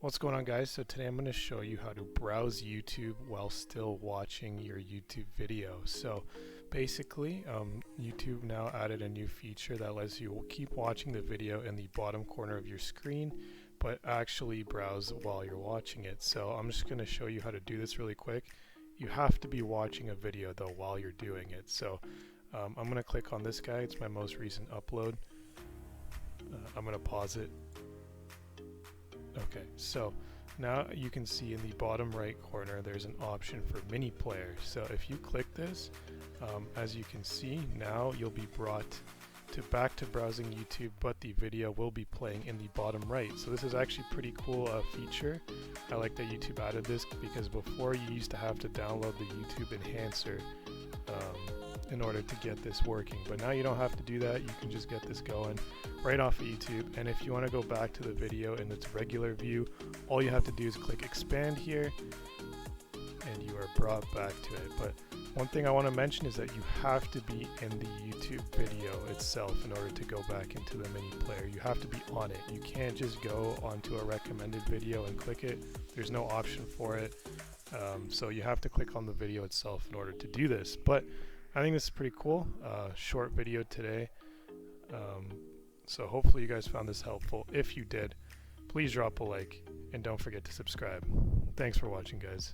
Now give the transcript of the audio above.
What's going on, guys? So today I'm going to show you how to browse YouTube while still watching your YouTube video. So basically YouTube now added a new feature that lets you keep watching the video in the bottom corner of your screen but actually browse while you're watching it. So I'm just going to show you how to do this really quick. You have to be watching a video though while you're doing it. So I'm going to click on this guy. It's my most recent upload. I'm going to pause it. Okay, so now you can see in the bottom right corner there's an option for Miniplayer. So if you click this, as you can see, now you'll be brought back to browsing YouTube, but the video will be playing in the bottom right. So this is actually pretty cool feature. I like that YouTube added this because before you used to have to download the YouTube enhancer in order to get this working, but now you don't have to do that. You can just get this going right off of YouTube, and if you want to go back to the video in its regular view, all you have to do is click expand here and you are brought back to it. But one thing I want to mention is that you have to be in the YouTube video itself in order to go back into the mini player. You have to be on it. You can't just go onto a recommended video and click it. There's no option for it, so you have to click on the video itself in order to do this. But I think this is pretty cool. Short video today. So hopefully you guys found this helpful. If you did, please drop a like and don't forget to subscribe. Thanks for watching, guys.